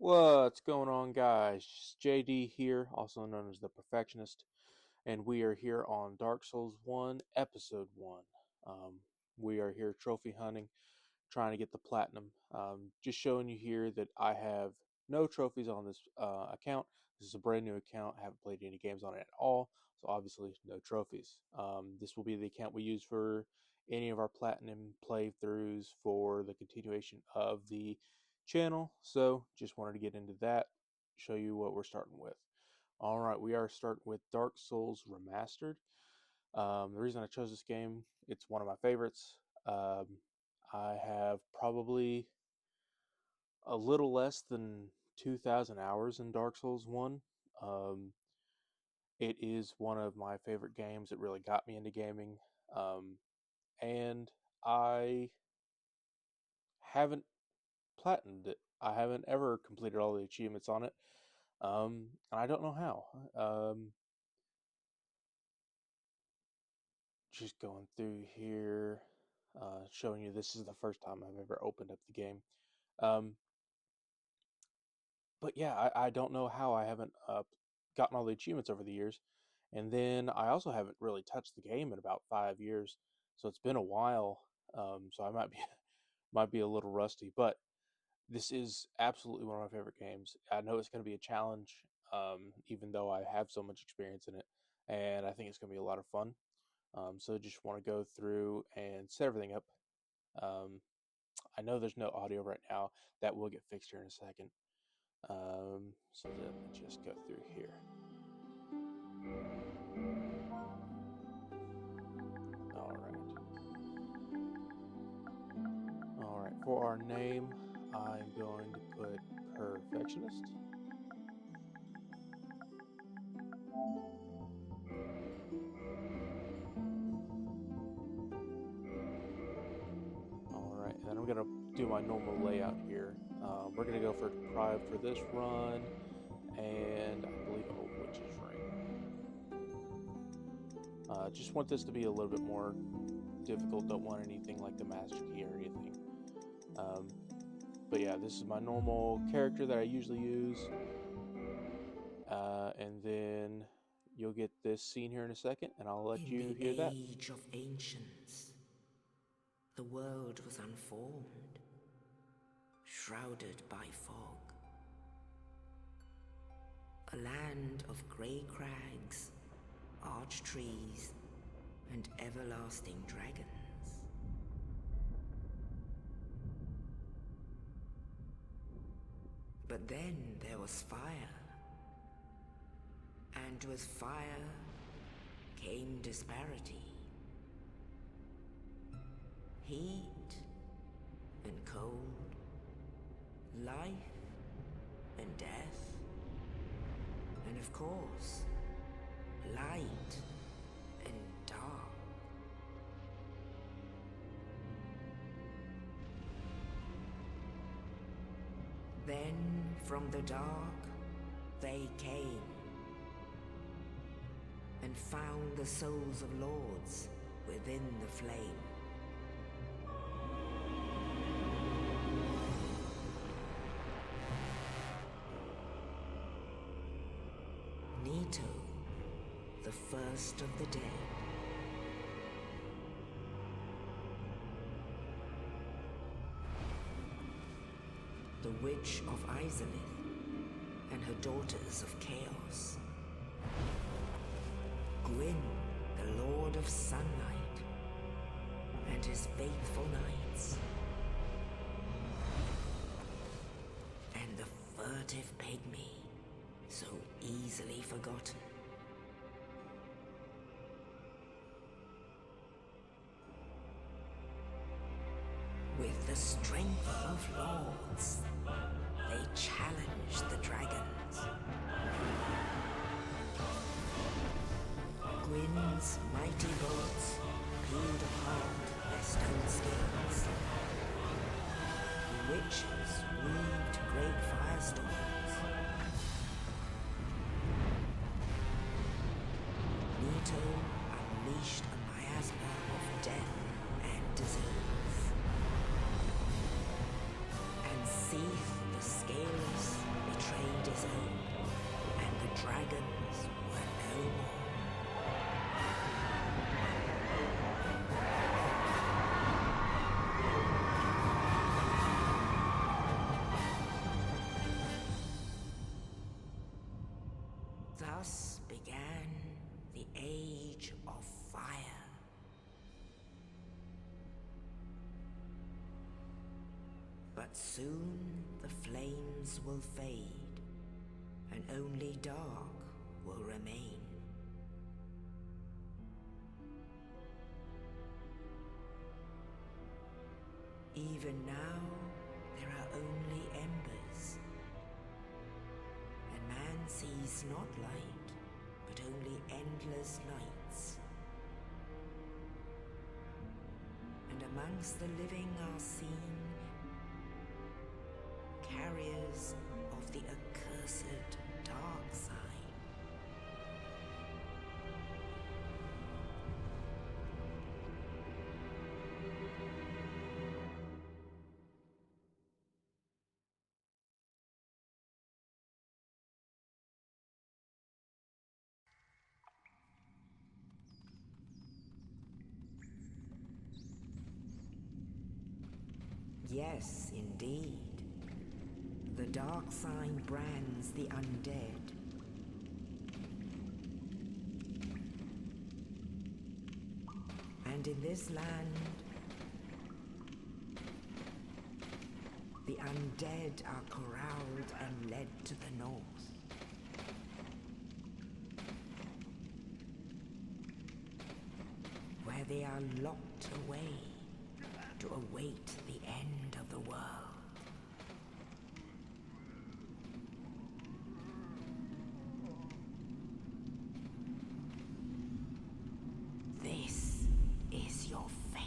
What's going on, guys? JD here, also known as the Perfectionist, and we are here on Dark Souls 1, Episode 1. We are here trophy hunting, trying to get the platinum. Just showing you here that I have no trophies on this account. This is a brand new account. I haven't played any games on it at all, so obviously no trophies. This will be the account we use for any of our platinum playthroughs for the continuation of the channel. So just wanted to get into that, show you what we're starting with. All right, we are starting with Dark Souls Remastered. The reason I chose this game, it's one of my favorites. I have probably a little less than 2,000 hours in Dark Souls 1. Um, it is one of my favorite games. It really got me into gaming. And I haven't platinumed it. I haven't ever completed all the achievements on it. And I don't know how. Just going through here, showing you this is the first time I've ever opened up the game. Um, but yeah, I don't know how I haven't gotten all the achievements over the years. And then I also haven't really touched the game in about 5 years. So it's been a while. So I might be might be a little rusty, but this is absolutely one of my favorite games. I know it's going to be a challenge, even though I have so much experience in it, and I think it's going to be a lot of fun. So just want to go through and set everything up. Um, I know there's no audio right now. That will get fixed here in a second. So let me just go through here. All right. All right. For our name, I'm going to put Perfectionist. All right, and then I'm gonna do my normal layout here. We're gonna go for deprived for this run, and I believe Old Witch's Ring. Just want this to be a little bit more difficult. Don't want anything like the Master Key or anything. But yeah, this is my normal character that I usually use. And then you'll get this scene here in a second, and I'll let you hear that. In the age of ancients, the world was unformed, shrouded by fog. A land of grey crags, arch trees, and everlasting dragons. But then there was fire. And with fire came disparity. Heat and cold, life and death, and of course, light and dark. Then from the dark they came and found the souls of lords within the flame. Nito, the first of the dead. The Witch of Izalith and her daughters of Chaos. Gwyn, the Lord of Sunlight, and his faithful knights. And the furtive pygmy, so easily forgotten. With the strength of lords, they challenged the dragons. Gwyn's mighty bolts peeled apart their stone scales. The witches weaved great firestorms. Nito unleashed a miasma of death and disease, and seethed the scaleless, soon the flames will fade, and only dark will remain. Even now, there are only embers, and man sees not light, but only endless nights. And amongst the living are seen carriers of the accursed dark side. Yes, indeed. The dark sign brands the undead. And in this land, the undead are corralled and led to the north. Where they are locked away to await the end of the world. This is your fate.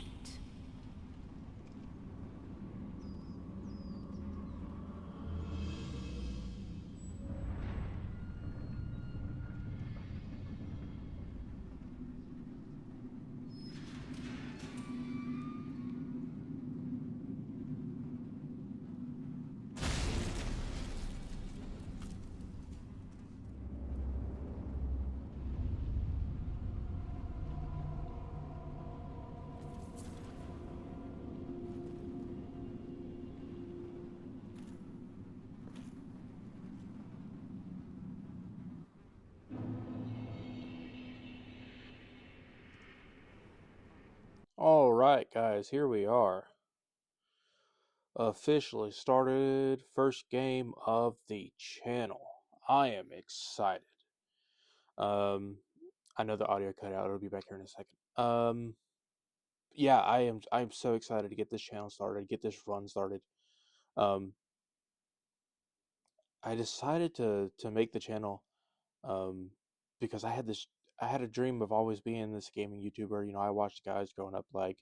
All right, guys, here we are. Officially started first game of the channel. I am excited. I know the audio cut out. It'll be back here in a second. Yeah, I'm so excited to get this channel started, get this run started. Um, I decided to make the channel because I had a dream of always being this gaming YouTuber. You know, I watched guys growing up like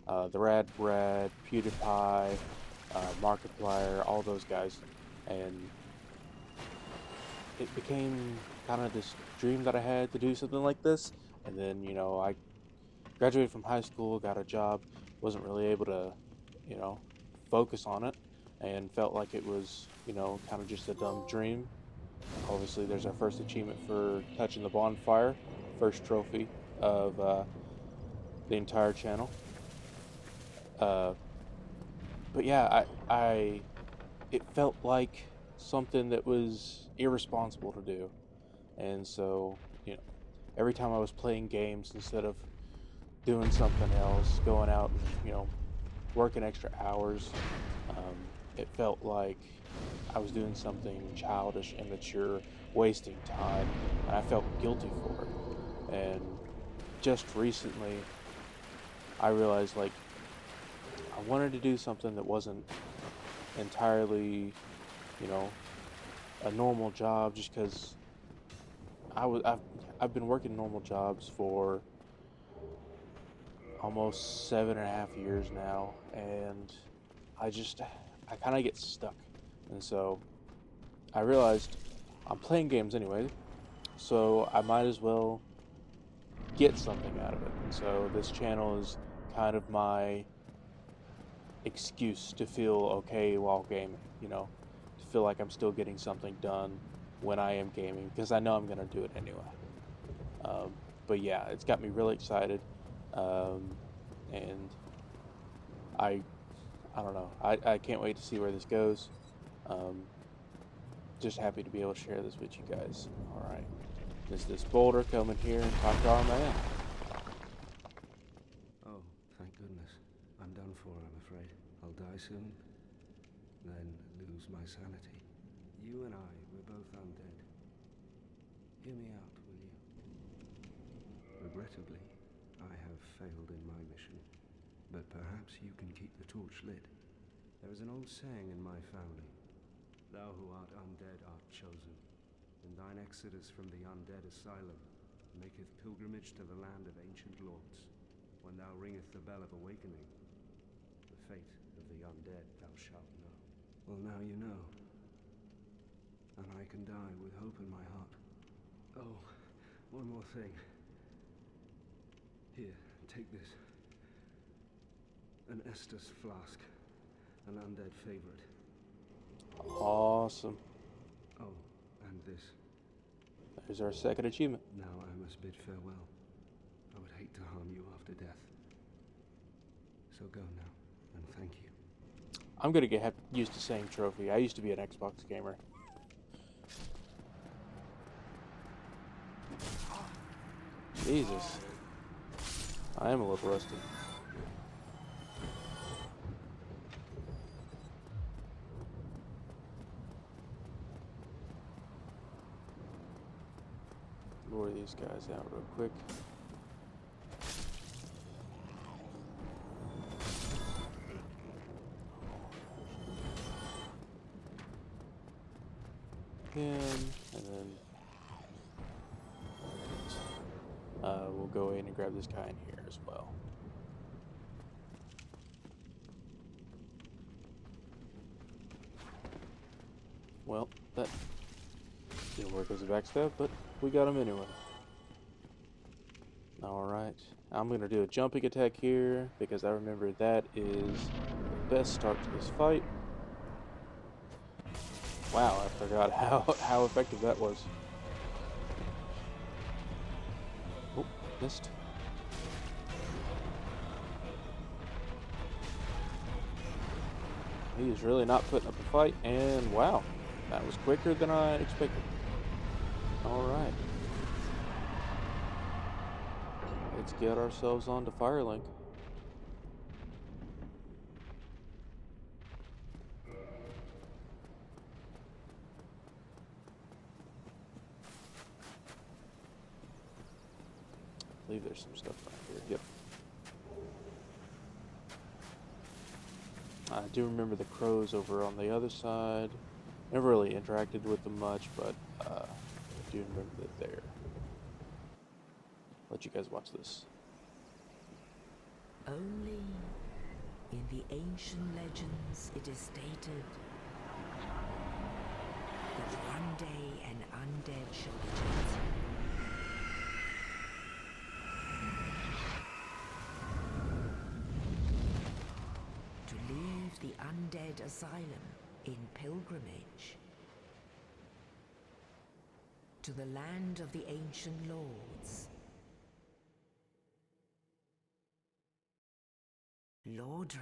the Rad Brad, PewDiePie, Markiplier, all those guys, and it became kind of this dream that I had to do something like this. And then, you know, I graduated from high school, got a job, wasn't really able to, you know, focus on it, and felt like it was, you know, kind of just a dumb dream. Obviously, there's our first achievement for touching the bonfire, first trophy of the entire channel. But yeah, it felt like something that was irresponsible to do, and so, you know, every time I was playing games instead of doing something else, going out and, you know, working extra hours, it felt like I was doing something childish, immature, wasting time, and I felt guilty for it. And just recently, I realized, like, I wanted to do something that wasn't entirely, you know, a normal job, just because I've been working normal jobs for almost 7.5 years now, and I kind of get stuck. And so I realized I'm playing games anyway, so I might as well get something out of it. And so this channel is kind of my excuse to feel okay while gaming, you know, to feel like I'm still getting something done when I am gaming, because I know I'm going to do it anyway. But yeah, it's got me really excited, and I don't know, I can't wait to see where this goes. Just happy to be able to share this with you guys. All right, is this Boulder coming here and talk to our man? Oh, thank goodness. I'm done for, I'm afraid. I'll die soon. then lose my sanity. You and I, we're both undead. Hear me out, will you? Regrettably, I have failed in my mission, but perhaps you can keep the torch lit. There is an old saying in my family: thou who art undead art chosen, and thine exodus from the undead asylum maketh pilgrimage to the land of ancient lords. When thou ringeth the bell of awakening, the fate of the undead thou shalt know. Well, now you know, and I can die with hope in my heart. Oh, one more thing. Here, take this. An Estus flask, an undead favorite. Awesome. Oh, and this. There's our second achievement. Now I must bid farewell. I would hate to harm you after death. So go now, and thank you. I'm gonna get used to saying trophy. I used to be an Xbox gamer. Jesus. I am a little rusty. Lure these guys out real quick. Him, and then we'll go in and grab this guy in here as well. Well, that didn't work as a backstab, but we got him anyway. Alright, I'm going to do a jumping attack here, because I remember that is the best start to this fight. Wow, I forgot how effective that was. Oh, missed. He is really not putting up a fight, and wow, that was quicker than I expected. Alright. Let's get ourselves onto Firelink. I believe there's some stuff around here. Yep. I do remember the crows over on the other side. Never really interacted with them much, but I do remember that they're. Let you guys watch this. Only in the ancient legends it is stated that one day an undead shall be chosen. To leave the undead asylum in pilgrimage to the land of the ancient lords. Lordran.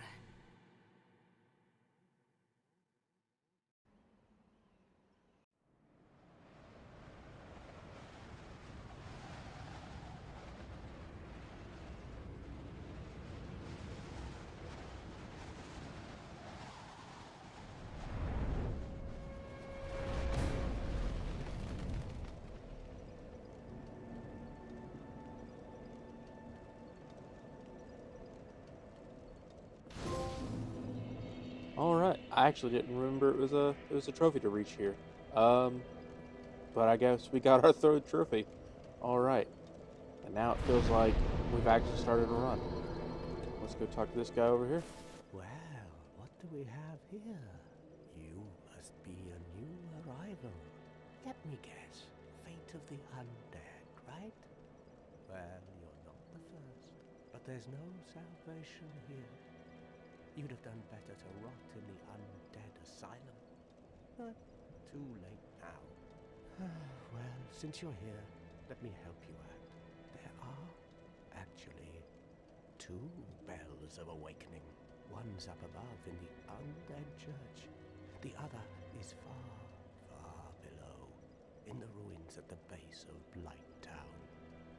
Alright, I actually didn't remember it was a trophy to reach here. But I guess we got our third trophy. Alright. And now it feels like we've actually started a run. Let's go talk to this guy over here. Well, what do we have here? You must be a new arrival. Let me guess. Fate of the undead, right? Well, you're not the first. But there's no salvation here. You'd have done better to rot in the undead asylum. But too late now. Well, since you're here, let me help you out. There are actually two bells of awakening. One's up above in the undead church. The other is far, far below, in the ruins at the base of Blight Town.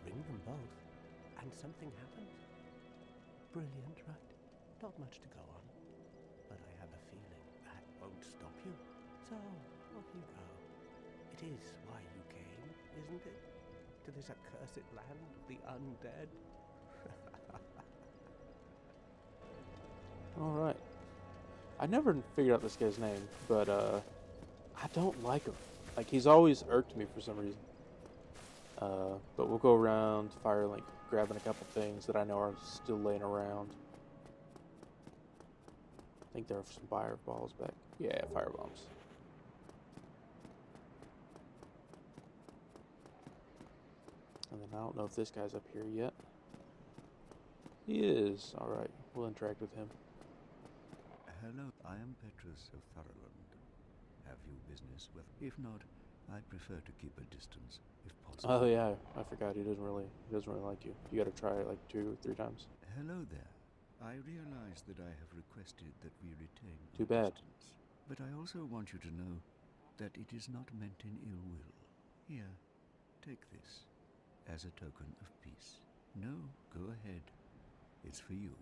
Ring them both, and something happens. Brilliant, right? Not much to go on, but I have a feeling that won't stop you. So, off you go. It is why you came, isn't it? To this accursed land of the undead? Alright. I never figured out this guy's name, but I don't like him. Like, he's always irked me for some reason. But we'll go around Firelink, grabbing a couple things that I know are still laying around. I think there are some fireballs back. Yeah, firebombs. And then I don't know if this guy's up here yet. He is. Alright, we'll interact with him. Hello, I am Petrus of Tharaland. Have you business with? If not, I prefer to keep a distance, if possible. Oh yeah, I forgot. He doesn't really like you. You gotta try it like 2 or 3 times. Hello there. I realize that I have requested that we retain Too our bad. distance, but I also want you to know that it is not meant in ill will. Here, take this as a token of peace. No, go ahead. It's for you.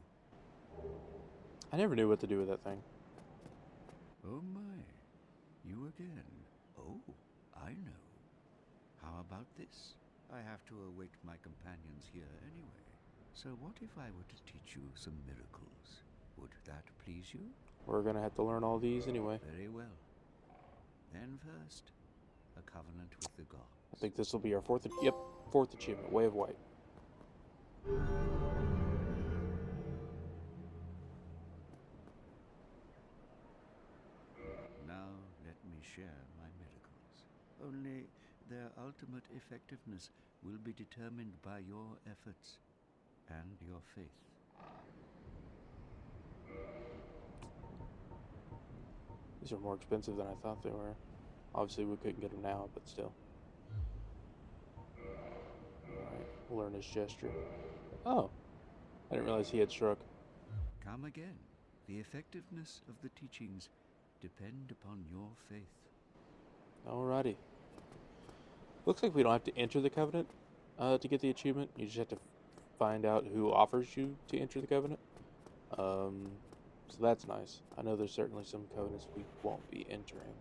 I never knew what to do with that thing. Oh my, you again. Oh, I know. How about this? I have to await my companions here anyway. So what if I were to teach you some miracles? Would that please you? We're gonna have to learn all these anyway. Very well. Then first, a covenant with the gods. I think this will be our fourth achievement, Way of White. Now let me share my miracles. Only their ultimate effectiveness will be determined by your efforts and your faith. These are more expensive than I thought they were. Obviously, we couldn't get them now, but still. Alright, we'll learn his gesture. Oh, I didn't realize he had struck. Come again. The effectiveness of the teachings depend upon your faith. Alrighty. Looks like we don't have to enter the covenant to get the achievement. You just have to find out who offers you to enter the covenant. So that's nice. I know there's certainly some covenants we won't be entering.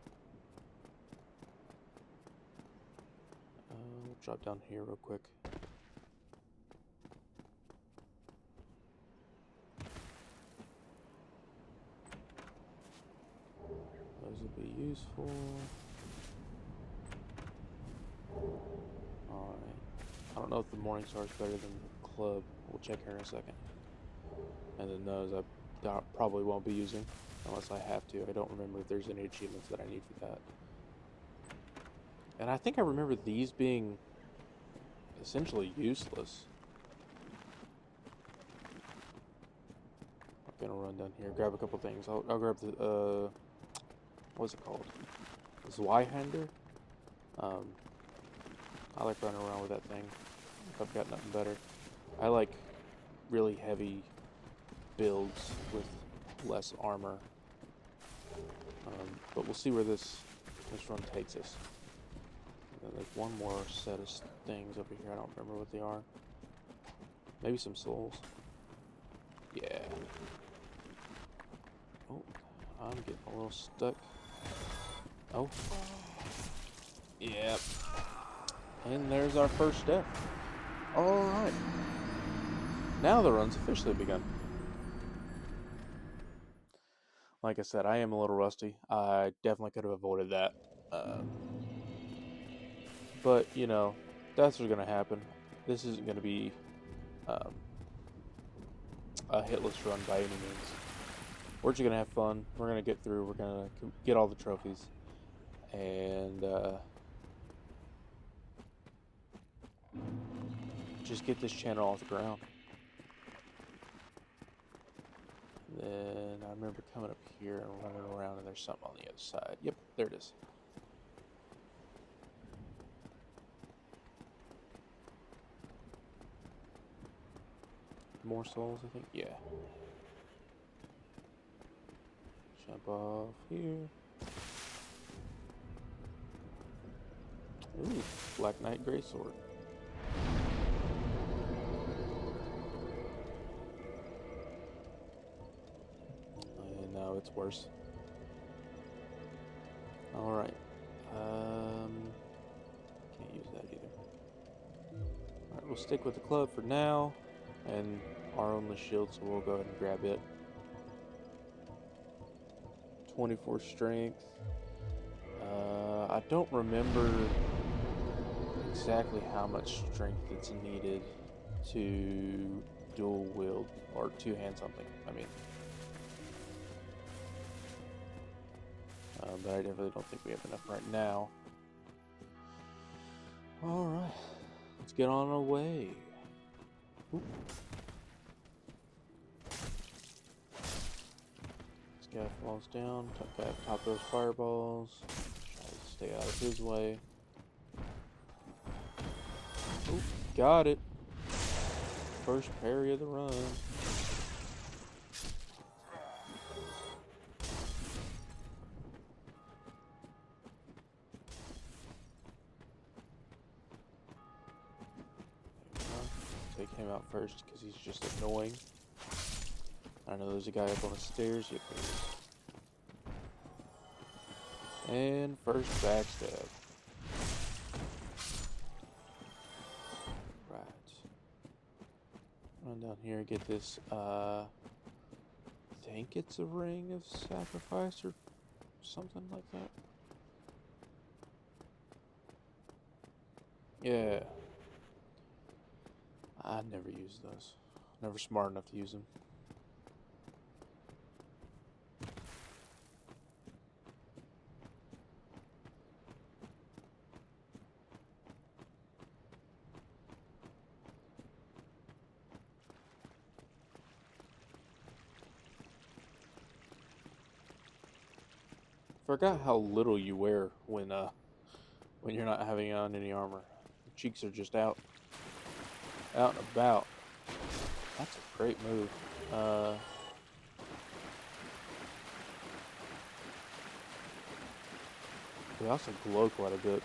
We'll drop down here real quick. Those will be useful. Alright. I don't know if the Morning Star is better than the club. We'll check here in a second. And then those I probably won't be using unless I have to. I don't remember if there's any achievements that I need for that. And I think I remember these being essentially useless. I'm gonna run down here, grab a couple things. I'll grab the what's it called? The Zweihander. I like running around with that thing if I've got nothing better. I like really heavy builds with less armor. But we'll see where this run takes us. And then there's one more set of things over here. I don't remember what they are. Maybe some souls. Yeah. Oh, I'm getting a little stuck. Oh. Yep. And there's our first death. Alright. Now the run's officially begun. Like I said, I am a little rusty. I definitely could have avoided that. But, you know, deaths are going to happen. This isn't going to be a hitless run by any means. We're just going to have fun. We're going to get through. We're going to get all the trophies. And just get this channel off the ground. Then I remember coming up here and running around, and there's something on the other side. Yep, there it is. More souls, I think? Yeah. Jump off here. Ooh, Black Knight Greysword. And now it's worse. Alright. Can't use that either. Alright, we'll stick with the club for now. And our only shield, so we'll go ahead and grab it. 24 strength. I don't remember exactly how much strength it's needed to dual wield or two-hand something. I mean, but I really don't think we have enough right now. All right, let's get on our way. Oop. This guy falls down. Guy top those fireballs. Try to stay out of his way. Oop, got it. First parry of the run. Take him out first because he's just annoying. I know there's a guy up on the stairs. Yep, there is. And first backstab. Run down here and get this, I think it's a ring of sacrifice or something like that. Yeah. I never use those. Never smart enough to use them. Forgot how little you wear when you're not having on any armor. Your cheeks are just out and about. That's a great move. They also glow quite a bit.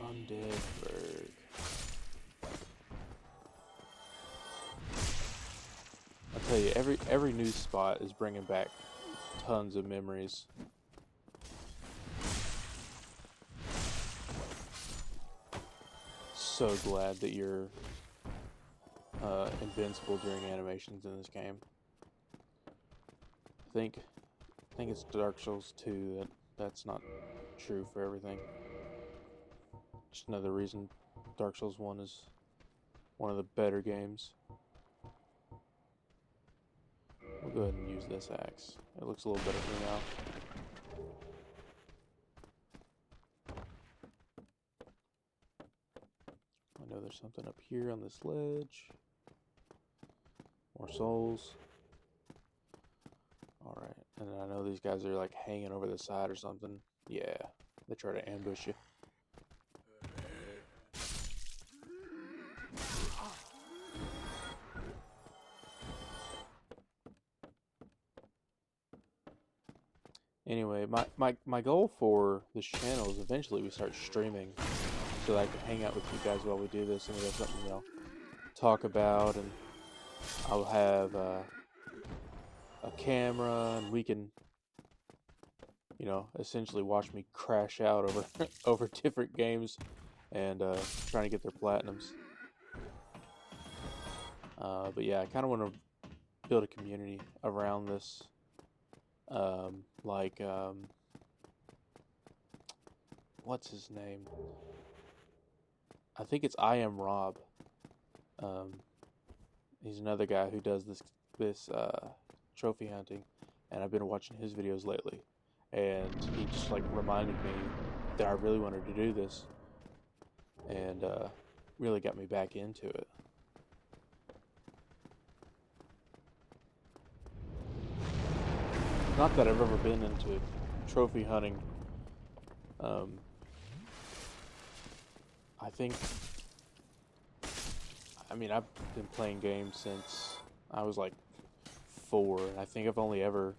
Undead Berg. I'll tell you, every new spot is bringing back tons of memories. So glad that you're invincible during animations in this game. I think it's Dark Souls 2 that's not true for everything. Just another reason Dark Souls 1 is one of the better games. We'll go ahead and use this axe. It looks a little better for me now. I know there's something up here on this ledge. More souls. Alright, and I know these guys are like hanging over the side or something. Yeah, they try to ambush you. Anyway, my goal for this channel is eventually we start streaming so that I can hang out with you guys while we do this, and we have something, you know, talk about, and I'll have a camera, and we can, you know, essentially watch me crash out over over different games and trying to get their platinums. But yeah, I kind of want to build a community around this. What's his name? I think it's I Am Rob. He's another guy who does this trophy hunting, and I've been watching his videos lately, and he just like reminded me that I really wanted to do this, and really got me back into it. Not that I've ever been into trophy hunting. I mean, I've been playing games since I was like 4, and I think I've only ever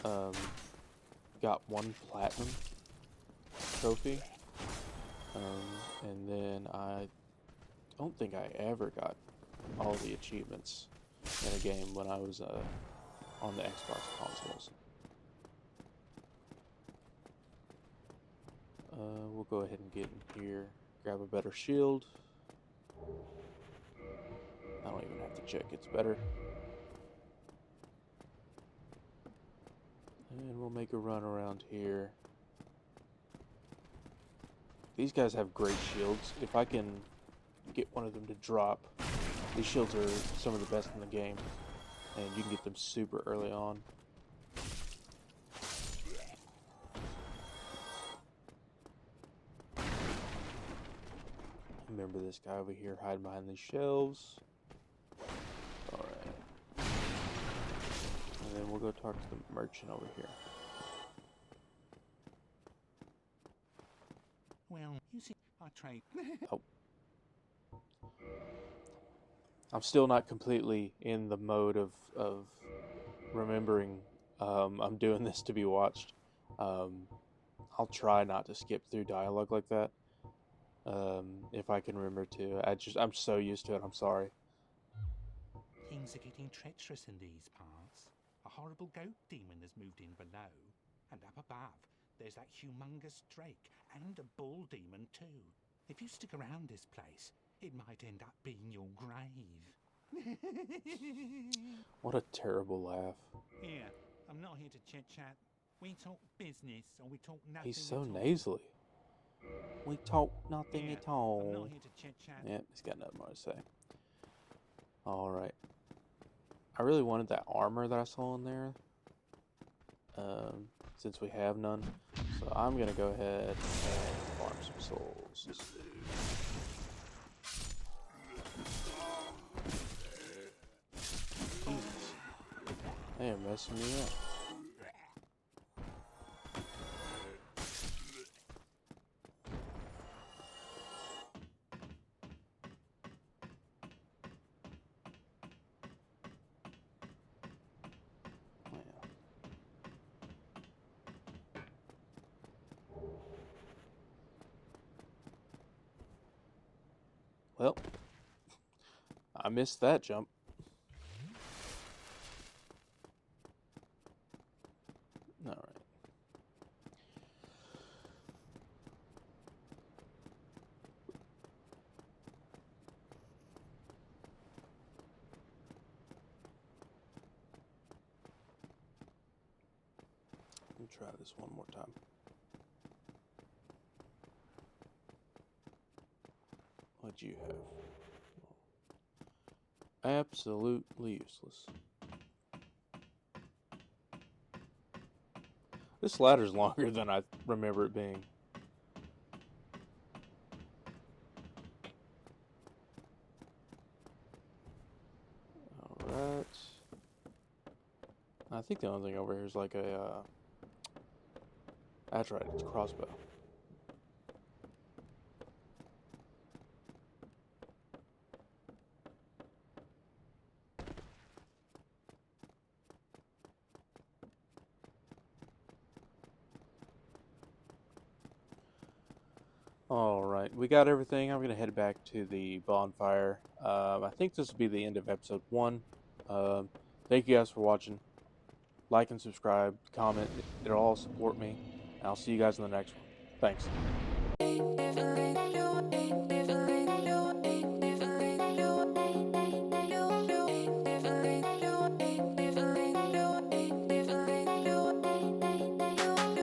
got one platinum trophy. And then I don't think I ever got all the achievements in a game when I was on the Xbox consoles. We'll go ahead and get in here, grab a better shield. I don't even have to check, it's better. And we'll make a run around here. These guys have great shields. If I can get one of them to drop, these shields are some of the best in the game. And you can get them super early on. Remember this guy over here hiding behind these shelves. Alright. And then we'll go talk to the merchant over here. Well, you see, I trade. Oh. I'm still not completely in the mode of remembering I'm doing this to be watched. I'll try not to skip through dialogue like that. If I can remember to. I'm so used to it, I'm sorry. Things are getting treacherous in these parts. A horrible goat demon has moved in below. And up above, there's that humongous drake and a bull demon too. If you stick around this place, it might end up being your grave. What a terrible laugh. Here, I'm not here to chit-chat. We talk business or we talk nothing. He's so at all. nasally. We talk nothing at I'm not all. here to chit-chat. Yep, he's got nothing more to say. Alright. I really wanted that armor that I saw in there. Since we have none. So I'm gonna go ahead and farm some souls. Jesus. They are messing me up. Well, I missed that jump. Alright. Let me try this one more time. What'd you have? Absolutely useless. This ladder's longer than I remember it being. Alright. I think the only thing over here is like a, that's right, it's a crossbow. Alright, we got everything. I'm going to head back to the bonfire. I think this will be the end of episode 1. Thank you guys for watching. Like and subscribe, comment. It'll all support me. And I'll see you guys in the next one. Thanks.